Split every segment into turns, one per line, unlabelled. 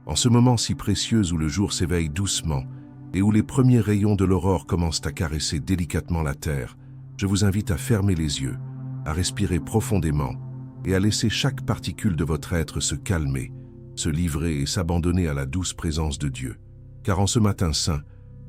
En ce moment si précieux où le jour s'éveille doucement et où les premiers rayons de l'aurore commencent à caresser délicatement la terre, je vous invite à fermer les yeux, à respirer profondément et à laisser chaque particule de votre être se calmer, se livrer et s'abandonner à la douce présence de Dieu. Car en ce matin saint,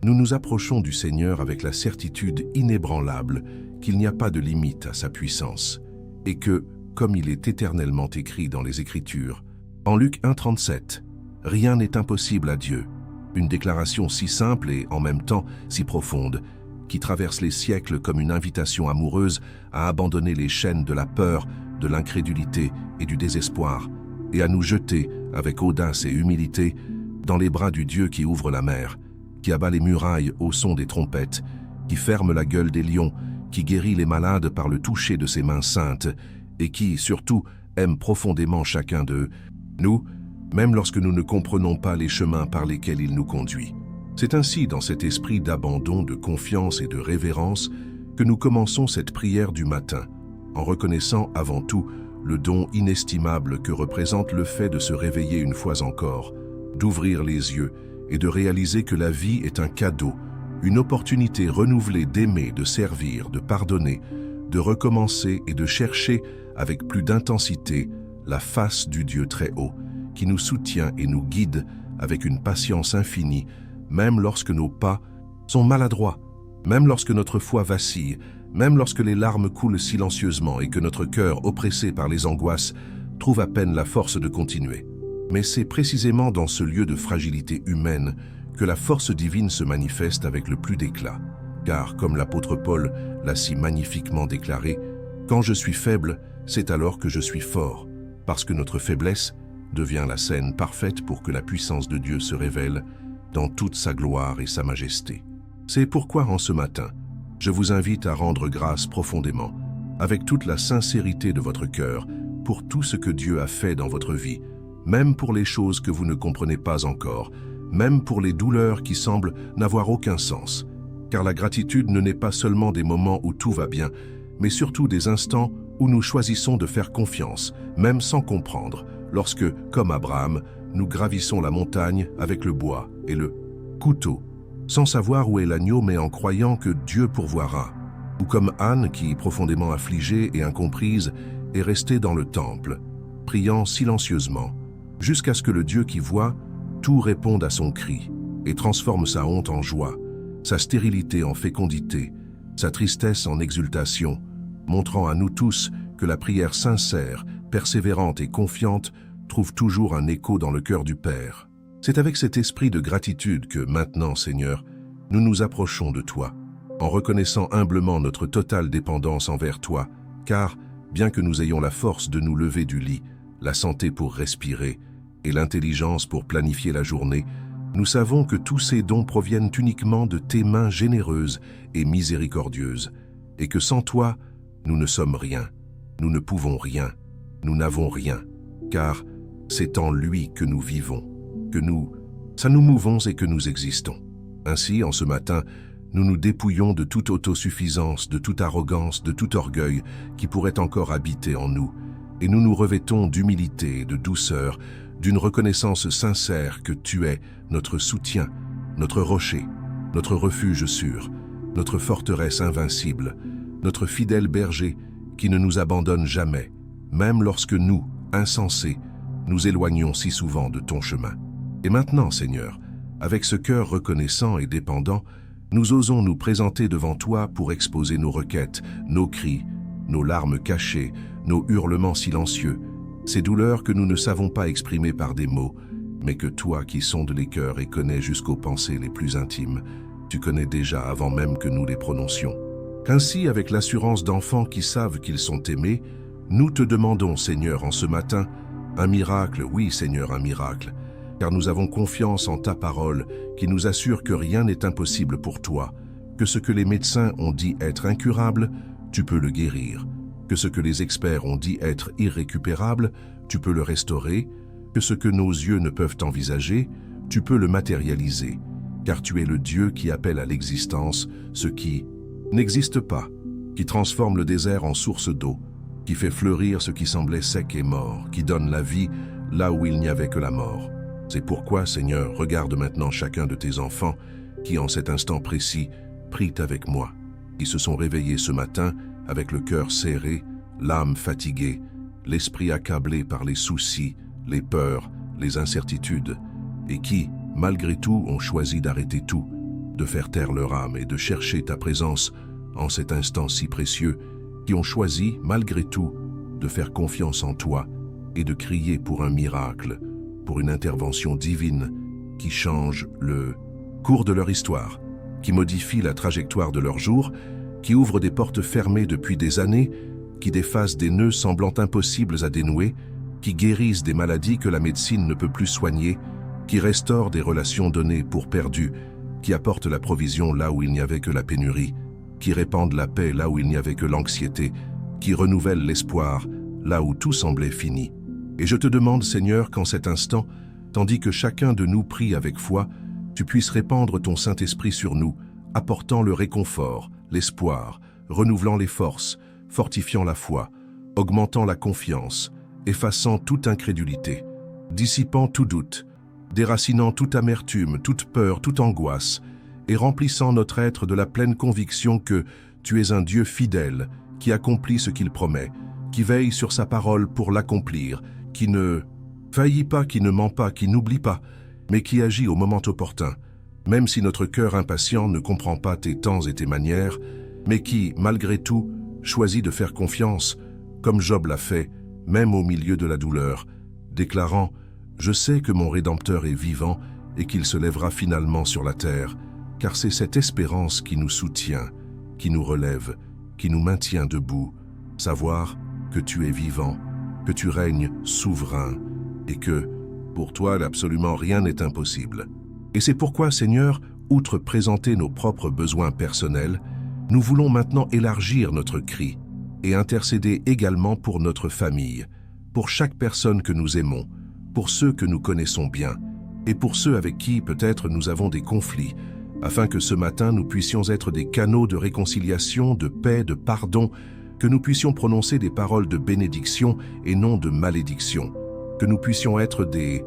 nous nous approchons du Seigneur avec la certitude inébranlable qu'il n'y a pas de limite à sa puissance et que, comme il est éternellement écrit dans les Écritures, en Luc 1,37, « Rien n'est impossible à Dieu », une déclaration si simple et en même temps si profonde, qui traverse les siècles comme une invitation amoureuse à abandonner les chaînes de la peur, de l'incrédulité et du désespoir, et à nous jeter, avec audace et humilité, dans les bras du Dieu qui ouvre la mer, qui abat les murailles au son des trompettes, qui ferme la gueule des lions, qui guérit les malades par le toucher de ses mains saintes, et qui, surtout, aime profondément chacun d'eux, nous, même lorsque nous ne comprenons pas les chemins par lesquels il nous conduit. C'est ainsi, dans cet esprit d'abandon, de confiance et de révérence, que nous commençons cette prière du matin, en reconnaissant avant tout le don inestimable que représente le fait de se réveiller une fois encore, d'ouvrir les yeux et de réaliser que la vie est un cadeau, une opportunité renouvelée d'aimer, de servir, de pardonner, de recommencer et de chercher avec plus d'intensité la face du Dieu très haut, qui nous soutient et nous guide avec une patience infinie, même lorsque nos pas sont maladroits, même lorsque notre foi vacille, même lorsque les larmes coulent silencieusement et que notre cœur, oppressé par les angoisses, trouve à peine la force de continuer. Mais c'est précisément dans ce lieu de fragilité humaine que la force divine se manifeste avec le plus d'éclat. Car, comme l'apôtre Paul l'a si magnifiquement déclaré, « Quand je suis faible, c'est alors que je suis fort, parce que notre faiblesse devient la scène parfaite pour que la puissance de Dieu se révèle dans toute sa gloire et sa majesté. » C'est pourquoi en ce matin, je vous invite à rendre grâce profondément, avec toute la sincérité de votre cœur, pour tout ce que Dieu a fait dans votre vie, même pour les choses que vous ne comprenez pas encore, même pour les douleurs qui semblent n'avoir aucun sens. Car la gratitude ne naît pas seulement des moments où tout va bien, mais surtout des instants où nous choisissons de faire confiance, même sans comprendre, lorsque, comme Abraham, nous gravissons la montagne avec le bois et le couteau, sans savoir où est l'agneau mais en croyant que Dieu pourvoira. Ou comme Anne qui, profondément affligée et incomprise, est restée dans le temple, priant silencieusement, jusqu'à ce que le Dieu qui voit tout réponde à son cri et transforme sa honte en joie, sa stérilité en fécondité, sa tristesse en exultation, montrant à nous tous que la prière sincère, persévérante et confiante trouve toujours un écho dans le cœur du Père. C'est avec cet esprit de gratitude que maintenant, Seigneur, nous nous approchons de toi, en reconnaissant humblement notre totale dépendance envers toi, car, bien que nous ayons la force de nous lever du lit, la santé pour respirer et l'intelligence pour planifier la journée, nous savons que tous ces dons proviennent uniquement de tes mains généreuses et miséricordieuses, et que sans toi, nous ne sommes rien, nous ne pouvons rien, nous n'avons rien, car c'est en lui que nous vivons, que nous mouvons et que nous existons. Ainsi, en ce matin, nous nous dépouillons de toute autosuffisance, de toute arrogance, de tout orgueil qui pourrait encore habiter en nous, et nous nous revêtons d'humilité et de douceur, d'une reconnaissance sincère que tu es notre soutien, notre rocher, notre refuge sûr, notre forteresse invincible, notre fidèle berger qui ne nous abandonne jamais, même lorsque nous, insensés, nous éloignons si souvent de ton chemin. Et maintenant, Seigneur, avec ce cœur reconnaissant et dépendant, nous osons nous présenter devant toi pour exposer nos requêtes, nos cris, nos larmes cachées, nos hurlements silencieux, ces douleurs que nous ne savons pas exprimer par des mots, mais que toi qui sondes les cœurs et connais jusqu'aux pensées les plus intimes, tu connais déjà avant même que nous les prononcions. Qu'ainsi, avec l'assurance d'enfants qui savent qu'ils sont aimés, nous te demandons, Seigneur, en ce matin, un miracle, oui Seigneur, un miracle, car nous avons confiance en ta parole qui nous assure que rien n'est impossible pour toi, que ce que les médecins ont dit être incurable, tu peux le guérir, que ce que les experts ont dit être irrécupérable, tu peux le restaurer, que ce que nos yeux ne peuvent envisager, tu peux le matérialiser, car tu es le Dieu qui appelle à l'existence ce qui n'existe pas, qui transforme le désert en source d'eau, qui fait fleurir ce qui semblait sec et mort, qui donne la vie là où il n'y avait que la mort. C'est pourquoi, Seigneur, regarde maintenant chacun de tes enfants qui, en cet instant précis, prient avec moi, qui se sont réveillés ce matin avec le cœur serré, l'âme fatiguée, l'esprit accablé par les soucis, les peurs, les incertitudes, et qui, malgré tout, ont choisi d'arrêter tout, de faire taire leur âme et de chercher ta présence en cet instant si précieux, qui ont choisi, malgré tout, de faire confiance en toi et de crier pour un miracle, pour une intervention divine qui change le cours de leur histoire, qui modifie la trajectoire de leur jour, qui ouvre des portes fermées depuis des années, qui défassent des nœuds semblant impossibles à dénouer, qui guérissent des maladies que la médecine ne peut plus soigner, qui restaurent des relations données pour perdues, qui apportent la provision là où il n'y avait que la pénurie, qui répandent la paix là où il n'y avait que l'anxiété, qui renouvellent l'espoir là où tout semblait fini. Et je te demande, Seigneur, qu'en cet instant, tandis que chacun de nous prie avec foi, tu puisses répandre ton Saint-Esprit sur nous, apportant le réconfort, l'espoir, renouvelant les forces, fortifiant la foi, augmentant la confiance, effaçant toute incrédulité, dissipant tout doute, déracinant toute amertume, toute peur, toute angoisse, et remplissant notre être de la pleine conviction que tu es un Dieu fidèle, qui accomplit ce qu'il promet, qui veille sur sa parole pour l'accomplir, qui ne faillit pas, qui ne ment pas, qui n'oublie pas, mais qui agit au moment opportun, même si notre cœur impatient ne comprend pas tes temps et tes manières, mais qui, malgré tout, choisit de faire confiance, comme Job l'a fait, même au milieu de la douleur, déclarant « Je sais que mon Rédempteur est vivant et qu'il se lèvera finalement sur la terre, car c'est cette espérance qui nous soutient, qui nous relève, qui nous maintient debout, savoir que tu es vivant, que tu règnes souverain et que, pour toi, absolument rien n'est impossible. Et c'est pourquoi, Seigneur, outre présenter nos propres besoins personnels, nous voulons maintenant élargir notre cri et intercéder également pour notre famille, pour chaque personne que nous aimons, pour ceux que nous connaissons bien et pour ceux avec qui peut-être nous avons des conflits, afin que ce matin nous puissions être des canaux de réconciliation, de paix, de pardon, que nous puissions prononcer des paroles de bénédiction et non de malédiction, que nous puissions être des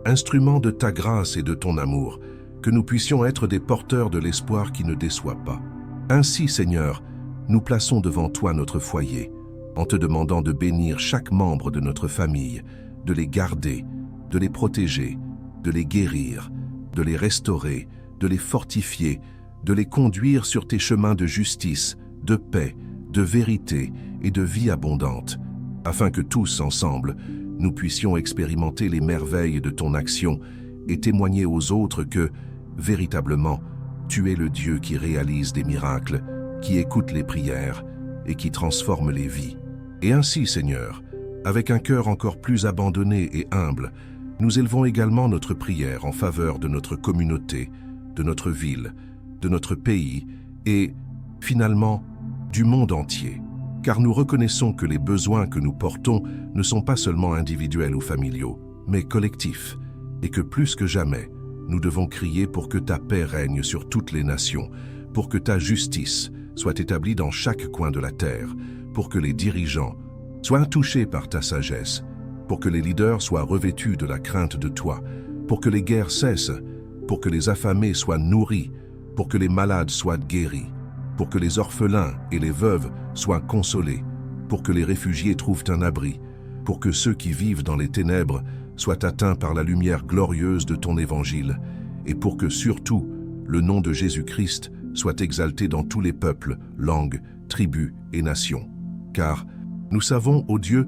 instruments de ta grâce et de ton amour, que nous puissions être des porteurs de l'espoir qui ne déçoit pas. Ainsi, Seigneur, nous plaçons devant toi notre foyer, en te demandant de bénir chaque membre de notre famille, de les garder, de les protéger, de les guérir, de les restaurer, de les fortifier, de les conduire sur tes chemins de justice, de paix, de vérité et de vie abondante, afin que tous ensemble, nous puissions expérimenter les merveilles de ton action et témoigner aux autres que, véritablement, tu es le Dieu qui réalise des miracles, qui écoute les prières et qui transforme les vies. Et ainsi, Seigneur, avec un cœur encore plus abandonné et humble, nous élevons également notre prière en faveur de notre communauté, de notre ville, de notre pays et, finalement, du monde entier. Car nous reconnaissons que les besoins que nous portons ne sont pas seulement individuels ou familiaux, mais collectifs, et que plus que jamais, nous devons crier pour que ta paix règne sur toutes les nations, pour que ta justice soit établie dans chaque coin de la terre, pour que les dirigeants soient touchés par ta sagesse, pour que les leaders soient revêtus de la crainte de toi, pour que les guerres cessent, pour que les affamés soient nourris, pour que les malades soient guéris, pour que les orphelins et les veuves soient consolés, pour que les réfugiés trouvent un abri, pour que ceux qui vivent dans les ténèbres soient atteints par la lumière glorieuse de ton évangile, et pour que surtout le nom de Jésus-Christ soit exalté dans tous les peuples, langues, tribus et nations. Car nous savons, ô Dieu,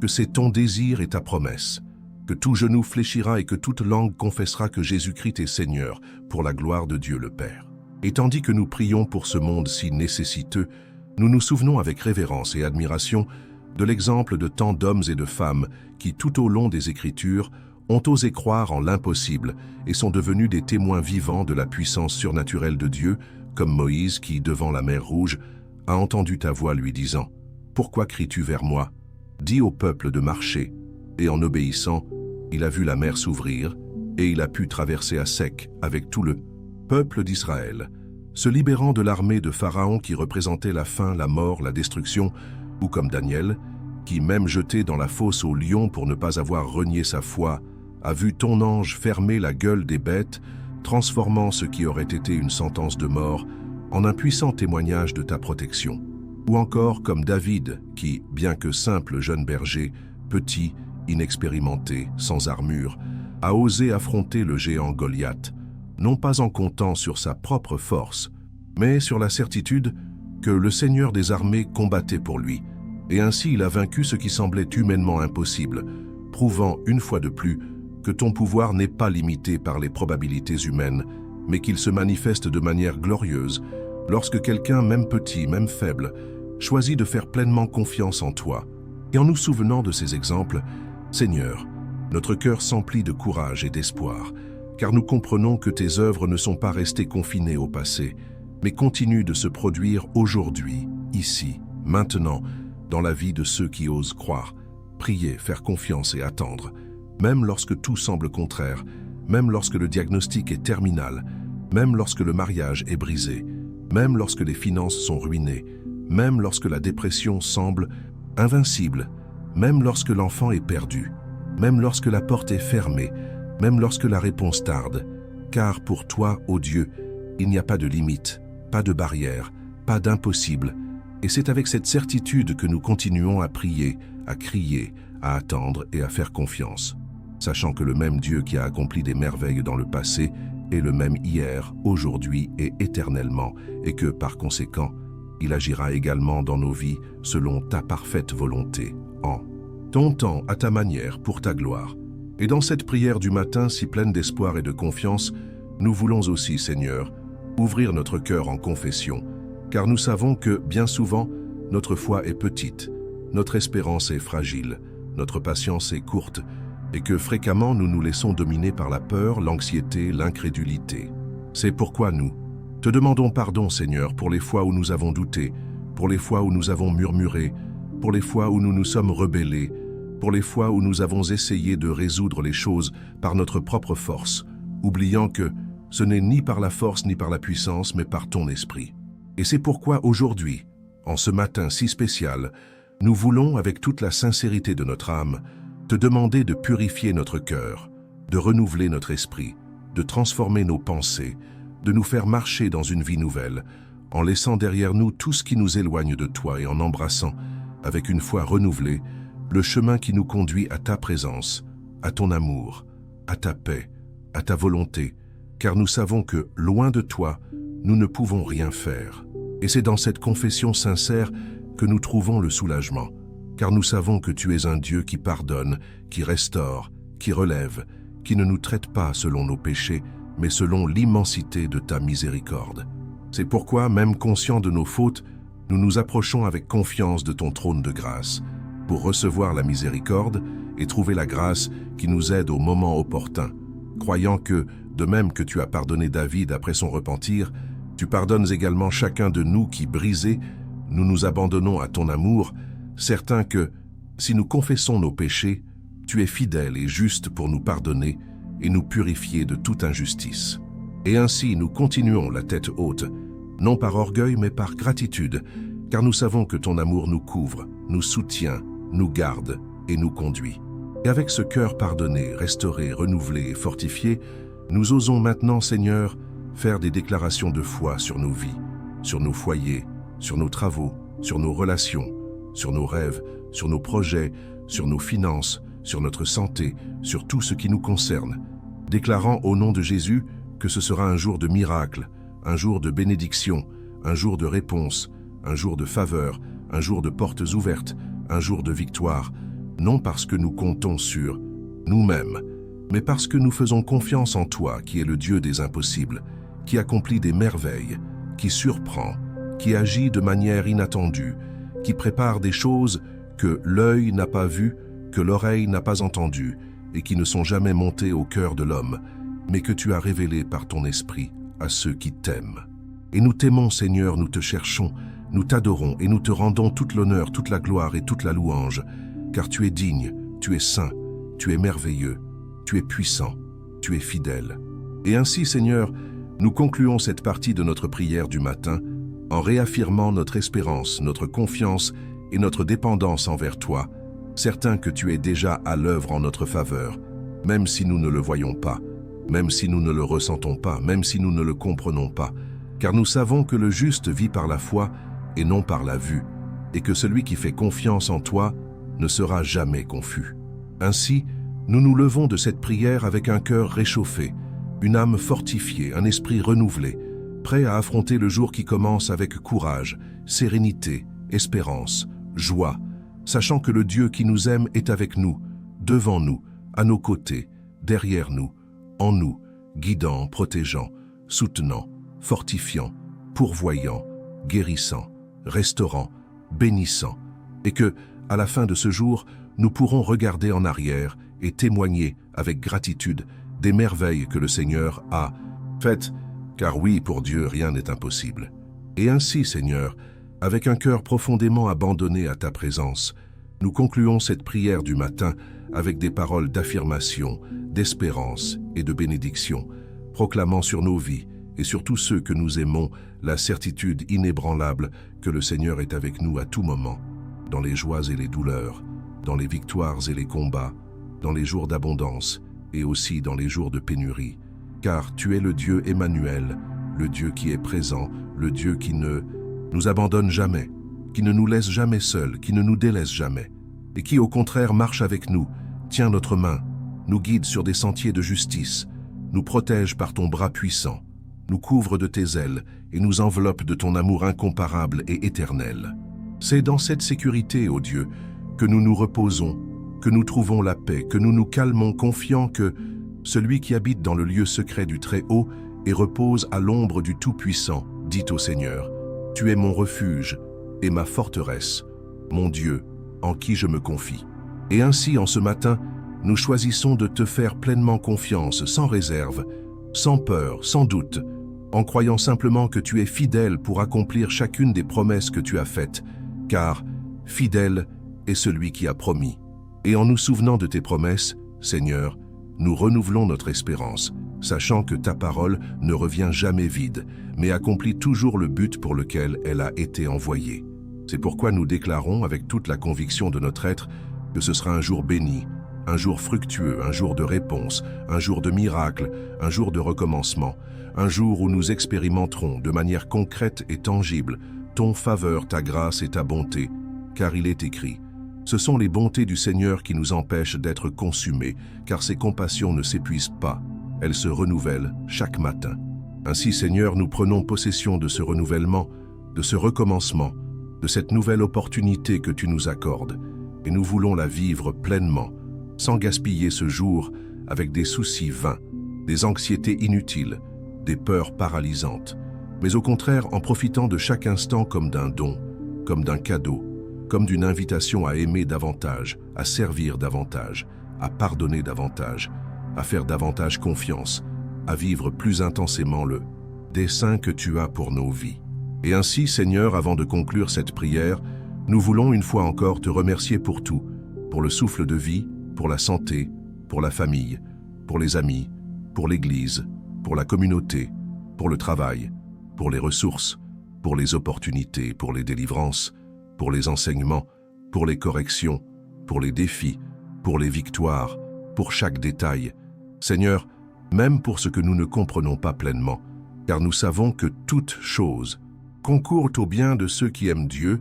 que c'est ton désir et ta promesse, que tout genou fléchira et que toute langue confessera que Jésus-Christ est Seigneur, pour la gloire de Dieu le Père. Et tandis que nous prions pour ce monde si nécessiteux, nous nous souvenons avec révérence et admiration de l'exemple de tant d'hommes et de femmes qui, tout au long des Écritures, ont osé croire en l'impossible et sont devenus des témoins vivants de la puissance surnaturelle de Dieu, comme Moïse qui, devant la mer Rouge, a entendu ta voix lui disant « Pourquoi cries-tu vers moi ? Dis au peuple de marcher. » Et en obéissant, il a vu la mer s'ouvrir et il a pu traverser à sec avec tout le peuple d'Israël, se libérant de l'armée de Pharaon qui représentait la faim, la mort, la destruction, ou comme Daniel, qui, même jeté dans la fosse aux lions pour ne pas avoir renié sa foi, a vu ton ange fermer la gueule des bêtes, transformant ce qui aurait été une sentence de mort en un puissant témoignage de ta protection. Ou encore comme David qui, bien que simple jeune berger, petit, inexpérimenté, sans armure, a osé affronter le géant Goliath, non pas en comptant sur sa propre force, mais sur la certitude que le Seigneur des armées combattait pour lui, et ainsi il a vaincu ce qui semblait humainement impossible, prouvant une fois de plus que ton pouvoir n'est pas limité par les probabilités humaines, mais qu'il se manifeste de manière glorieuse lorsque quelqu'un, même petit, même faible, choisit de faire pleinement confiance en toi. Et en nous souvenant de ces exemples, Seigneur, notre cœur s'emplit de courage et d'espoir, car nous comprenons que tes œuvres ne sont pas restées confinées au passé, mais continuent de se produire aujourd'hui, ici, maintenant, dans la vie de ceux qui osent croire, prier, faire confiance et attendre, même lorsque tout semble contraire, même lorsque le diagnostic est terminal, même lorsque le mariage est brisé, même lorsque les finances sont ruinées, même lorsque la dépression semble invincible, même lorsque l'enfant est perdu, même lorsque la porte est fermée, même lorsque la réponse tarde. Car pour toi, ô Dieu, il n'y a pas de limite, pas de barrière, pas d'impossible. Et c'est avec cette certitude que nous continuons à prier, à crier, à attendre et à faire confiance, sachant que le même Dieu qui a accompli des merveilles dans le passé est le même hier, aujourd'hui et éternellement, et que, par conséquent, il agira également dans nos vies selon ta parfaite volonté, en ton temps, à ta manière, pour ta gloire. Et dans cette prière du matin si pleine d'espoir et de confiance, nous voulons aussi, Seigneur, ouvrir notre cœur en confession, car nous savons que, bien souvent, notre foi est petite, notre espérance est fragile, notre patience est courte, et que fréquemment nous nous laissons dominer par la peur, l'anxiété, l'incrédulité. C'est pourquoi nous te demandons pardon, Seigneur, pour les fois où nous avons douté, pour les fois où nous avons murmuré, pour les fois où nous nous sommes rebellés, pour les fois où nous avons essayé de résoudre les choses par notre propre force, oubliant que ce n'est ni par la force ni par la puissance, mais par ton esprit. Et c'est pourquoi aujourd'hui, en ce matin si spécial, nous voulons, avec toute la sincérité de notre âme, te demander de purifier notre cœur, de renouveler notre esprit, de transformer nos pensées, de nous faire marcher dans une vie nouvelle, en laissant derrière nous tout ce qui nous éloigne de toi et en embrassant, avec une foi renouvelée, le chemin qui nous conduit à ta présence, à ton amour, à ta paix, à ta volonté, car nous savons que, loin de toi, nous ne pouvons rien faire. Et c'est dans cette confession sincère que nous trouvons le soulagement, car nous savons que tu es un Dieu qui pardonne, qui restaure, qui relève, qui ne nous traite pas selon nos péchés, mais selon l'immensité de ta miséricorde. C'est pourquoi, même conscients de nos fautes, nous nous approchons avec confiance de ton trône de grâce, pour recevoir la miséricorde et trouver la grâce qui nous aide au moment opportun, croyant que, de même que tu as pardonné David après son repentir, tu pardonnes également chacun de nous qui, brisés, nous nous abandonnons à ton amour, certains que, si nous confessons nos péchés, tu es fidèle et juste pour nous pardonner et nous purifier de toute injustice. Et ainsi nous continuons la tête haute, non par orgueil mais par gratitude, car nous savons que ton amour nous couvre, nous soutient, nous garde et nous conduit. Et avec ce cœur pardonné, restauré, renouvelé et fortifié, nous osons maintenant, Seigneur, faire des déclarations de foi sur nos vies, sur nos foyers, sur nos travaux, sur nos relations, sur nos rêves, sur nos projets, sur nos finances, sur notre santé, sur tout ce qui nous concerne, déclarant au nom de Jésus que ce sera un jour de miracle, un jour de bénédiction, un jour de réponse, un jour de faveur, un jour de portes ouvertes, un jour de victoire, non parce que nous comptons sur nous-mêmes, mais parce que nous faisons confiance en toi qui es le Dieu des impossibles, qui accomplit des merveilles, qui surprend, qui agit de manière inattendue, qui prépare des choses que l'œil n'a pas vues, que l'oreille n'a pas entendues et qui ne sont jamais montées au cœur de l'homme, mais que tu as révélées par ton esprit à ceux qui t'aiment. Et nous t'aimons, Seigneur, nous te cherchons, nous t'adorons et nous te rendons toute l'honneur, toute la gloire et toute la louange, car tu es digne, tu es saint, tu es merveilleux, tu es puissant, tu es fidèle. Et ainsi, Seigneur, nous concluons cette partie de notre prière du matin en réaffirmant notre espérance, notre confiance et notre dépendance envers toi, certains que tu es déjà à l'œuvre en notre faveur, même si nous ne le voyons pas, même si nous ne le ressentons pas, même si nous ne le comprenons pas, car nous savons que le juste vit par la foi et non par la vue, et que celui qui fait confiance en toi ne sera jamais confus. Ainsi, nous nous levons de cette prière avec un cœur réchauffé, une âme fortifiée, un esprit renouvelé, prêt à affronter le jour qui commence avec courage, sérénité, espérance, joie, sachant que le Dieu qui nous aime est avec nous, devant nous, à nos côtés, derrière nous, en nous, guidant, protégeant, soutenant, fortifiant, pourvoyant, guérissant, restaurant, bénissant, et que, à la fin de ce jour, nous pourrons regarder en arrière et témoigner avec gratitude des merveilles que le Seigneur a faites, car oui, pour Dieu, rien n'est impossible. Et ainsi, Seigneur, avec un cœur profondément abandonné à ta présence, nous concluons cette prière du matin avec des paroles d'affirmation, d'espérance et de bénédiction, proclamant sur nos vies et sur tous ceux que nous aimons la certitude inébranlable que le Seigneur est avec nous à tout moment, dans les joies et les douleurs, dans les victoires et les combats, dans les jours d'abondance et aussi dans les jours de pénurie. Car tu es le Dieu Emmanuel, le Dieu qui est présent, le Dieu qui ne nous abandonne jamais, qui ne nous laisse jamais seuls, qui ne nous délaisse jamais, et qui au contraire marche avec nous, tient notre main, nous guide sur des sentiers de justice, nous protège par ton bras puissant, nous couvre de tes ailes et nous enveloppe de ton amour incomparable et éternel. C'est dans cette sécurité, ô Dieu, que nous nous reposons, que nous trouvons la paix, que nous nous calmons confiants que celui qui habite dans le lieu secret du Très-Haut et repose à l'ombre du Tout-Puissant, dit au Seigneur, « Tu es mon refuge et ma forteresse, mon Dieu, en qui je me confie. » Et ainsi, en ce matin, nous choisissons de te faire pleinement confiance, sans réserve, sans peur, sans doute, en croyant simplement que tu es fidèle pour accomplir chacune des promesses que tu as faites, car fidèle est celui qui a promis. Et en nous souvenant de tes promesses, Seigneur, nous renouvelons notre espérance, sachant que ta parole ne revient jamais vide, mais accomplit toujours le but pour lequel elle a été envoyée. C'est pourquoi nous déclarons avec toute la conviction de notre être que ce sera un jour béni, un jour fructueux, un jour de réponse, un jour de miracle, un jour de recommencement, un jour où nous expérimenterons de manière concrète et tangible ton faveur, ta grâce et ta bonté, car il est écrit « Ce sont les bontés du Seigneur qui nous empêchent d'être consumés, car ses compassions ne s'épuisent pas, elles se renouvellent chaque matin. » Ainsi, Seigneur, nous prenons possession de ce renouvellement, de ce recommencement, de cette nouvelle opportunité que tu nous accordes, et nous voulons la vivre pleinement, sans gaspiller ce jour avec des soucis vains, des anxiétés inutiles, des peurs paralysantes, mais au contraire en profitant de chaque instant comme d'un don, comme d'un cadeau, comme d'une invitation à aimer davantage, à servir davantage, à pardonner davantage, à faire davantage confiance, à vivre plus intensément le dessein que tu as pour nos vies. Et ainsi, Seigneur, avant de conclure cette prière, nous voulons une fois encore te remercier pour tout, pour le souffle de vie, pour la santé, pour la famille, pour les amis, pour l'Église, pour la communauté, pour le travail, pour les ressources, pour les opportunités, pour les délivrances, pour les enseignements, pour les corrections, pour les défis, pour les victoires, pour chaque détail. Seigneur, même pour ce que nous ne comprenons pas pleinement, car nous savons que toutes choses concourent au bien de ceux qui aiment Dieu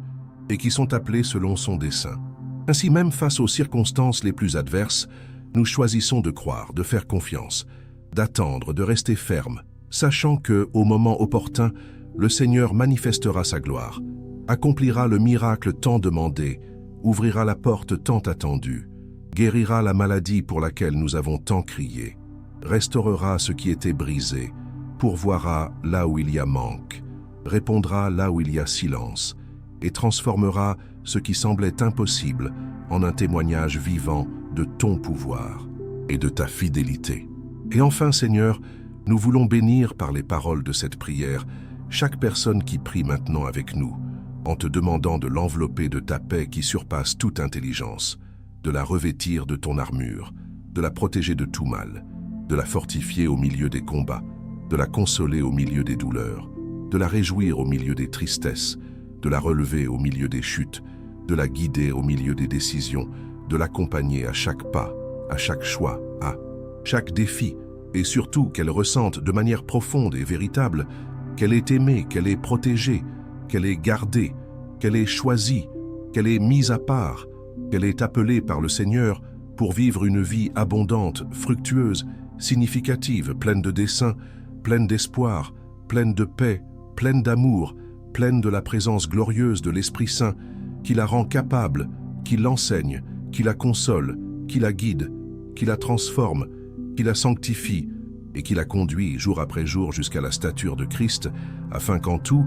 et qui sont appelés selon son dessein. Ainsi, même face aux circonstances les plus adverses, nous choisissons de croire, de faire confiance, d'attendre, de rester ferme, sachant que, au moment opportun, le Seigneur manifestera sa gloire, accomplira le miracle tant demandé, ouvrira la porte tant attendue, guérira la maladie pour laquelle nous avons tant crié, restaurera ce qui était brisé, pourvoira là où il y a manque, répondra là où il y a silence, et transformera ce qui semblait impossible en un témoignage vivant de ton pouvoir et de ta fidélité. Et enfin, Seigneur, nous voulons bénir par les paroles de cette prière chaque personne qui prie maintenant avec nous, en te demandant de l'envelopper de ta paix qui surpasse toute intelligence, de la revêtir de ton armure, de la protéger de tout mal, de la fortifier au milieu des combats, de la consoler au milieu des douleurs, de la réjouir au milieu des tristesses, de la relever au milieu des chutes, de la guider au milieu des décisions, de l'accompagner à chaque pas, à chaque choix, à chaque défi, et surtout qu'elle ressente de manière profonde et véritable qu'elle est aimée, qu'elle est protégée, qu'elle est gardée, qu'elle est choisie, qu'elle est mise à part, qu'elle est appelée par le Seigneur pour vivre une vie abondante, fructueuse, significative, pleine de dessein, pleine d'espoir, pleine de paix, pleine d'amour, pleine de la présence glorieuse de l'Esprit Saint qui la rend capable, qui l'enseigne, qui la console, qui la guide, qui la transforme, qui la sanctifie et qui la conduit jour après jour jusqu'à la stature de Christ, afin qu'en tout,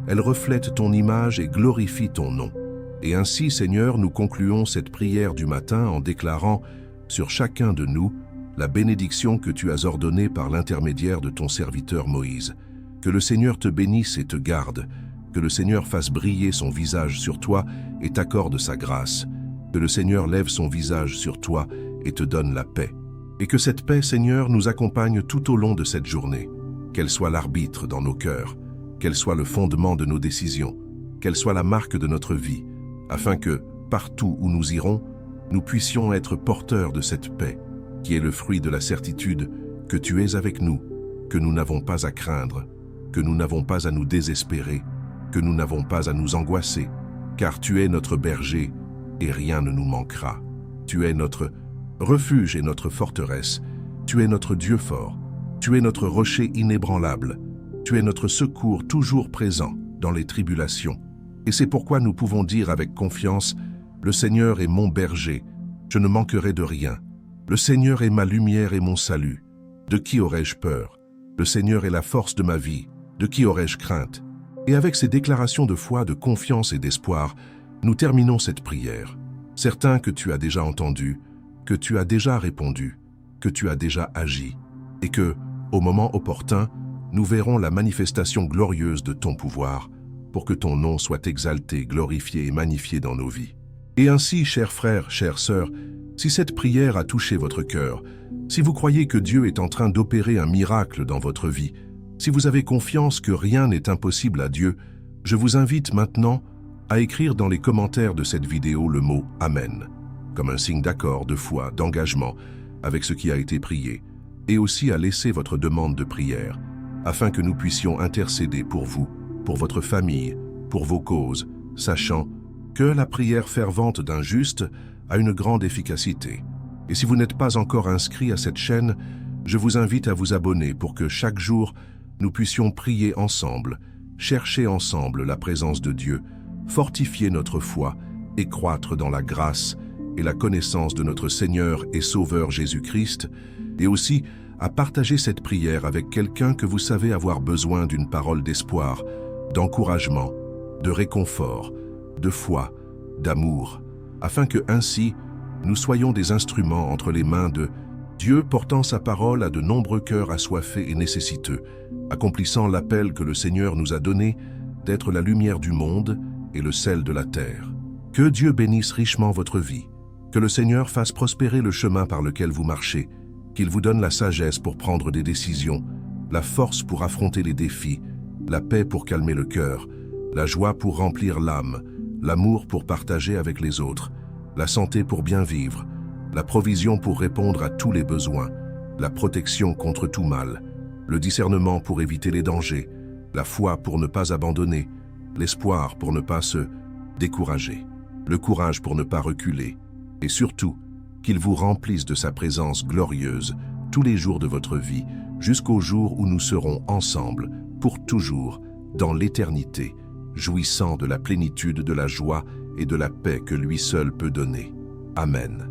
elle reflète ton image et glorifie ton nom. Et ainsi, Seigneur, nous concluons cette prière du matin en déclarant sur chacun de nous la bénédiction que tu as ordonnée par l'intermédiaire de ton serviteur Moïse. Que le Seigneur te bénisse et te garde, que le Seigneur fasse briller son visage sur toi et t'accorde sa grâce, que le Seigneur lève son visage sur toi et te donne la paix. Et que cette paix, Seigneur, nous accompagne tout au long de cette journée, qu'elle soit l'arbitre dans nos cœurs, qu'elle soit le fondement de nos décisions, qu'elle soit la marque de notre vie, afin que, partout où nous irons, nous puissions être porteurs de cette paix, qui est le fruit de la certitude que tu es avec nous, que nous n'avons pas à craindre, que nous n'avons pas à nous désespérer, que nous n'avons pas à nous angoisser, car tu es notre berger et rien ne nous manquera. Tu es notre refuge et notre forteresse, tu es notre Dieu fort, tu es notre rocher inébranlable, tu es notre secours toujours présent dans les tribulations. Et c'est pourquoi nous pouvons dire avec confiance, le Seigneur est mon berger, je ne manquerai de rien. Le Seigneur est ma lumière et mon salut. De qui aurais-je peur? Le Seigneur est la force de ma vie. De qui aurais-je crainte? Et avec ces déclarations de foi, de confiance et d'espoir, nous terminons cette prière. Certains que tu as déjà entendus, que tu as déjà répondu, que tu as déjà agi, et que, au moment opportun, nous verrons la manifestation glorieuse de ton pouvoir, pour que ton nom soit exalté, glorifié et magnifié dans nos vies. Et ainsi, chers frères, chères sœurs, si cette prière a touché votre cœur, si vous croyez que Dieu est en train d'opérer un miracle dans votre vie, si vous avez confiance que rien n'est impossible à Dieu, je vous invite maintenant à écrire dans les commentaires de cette vidéo le mot « Amen », comme un signe d'accord, de foi, d'engagement avec ce qui a été prié, et aussi à laisser votre demande de prière, afin que nous puissions intercéder pour vous, pour votre famille, pour vos causes, sachant que la prière fervente d'un juste a une grande efficacité. Et si vous n'êtes pas encore inscrit à cette chaîne, je vous invite à vous abonner pour que chaque jour, nous puissions prier ensemble, chercher ensemble la présence de Dieu, fortifier notre foi et croître dans la grâce et la connaissance de notre Seigneur et Sauveur Jésus-Christ, et aussi à partager cette prière avec quelqu'un que vous savez avoir besoin d'une parole d'espoir, d'encouragement, de réconfort, de foi, d'amour, afin que ainsi nous soyons des instruments entre les mains de Dieu, portant sa parole à de nombreux cœurs assoiffés et nécessiteux, accomplissant l'appel que le Seigneur nous a donné d'être la lumière du monde et le sel de la terre. Que Dieu bénisse richement votre vie, que le Seigneur fasse prospérer le chemin par lequel vous marchez, qu'il vous donne la sagesse pour prendre des décisions, la force pour affronter les défis, la paix pour calmer le cœur, la joie pour remplir l'âme, l'amour pour partager avec les autres, la santé pour bien vivre, la provision pour répondre à tous les besoins, la protection contre tout mal, le discernement pour éviter les dangers, la foi pour ne pas abandonner, l'espoir pour ne pas se décourager, le courage pour ne pas reculer, et surtout, qu'il vous remplisse de sa présence glorieuse tous les jours de votre vie, jusqu'au jour où nous serons ensemble, pour toujours, dans l'éternité, jouissant de la plénitude de la joie et de la paix que lui seul peut donner. Amen.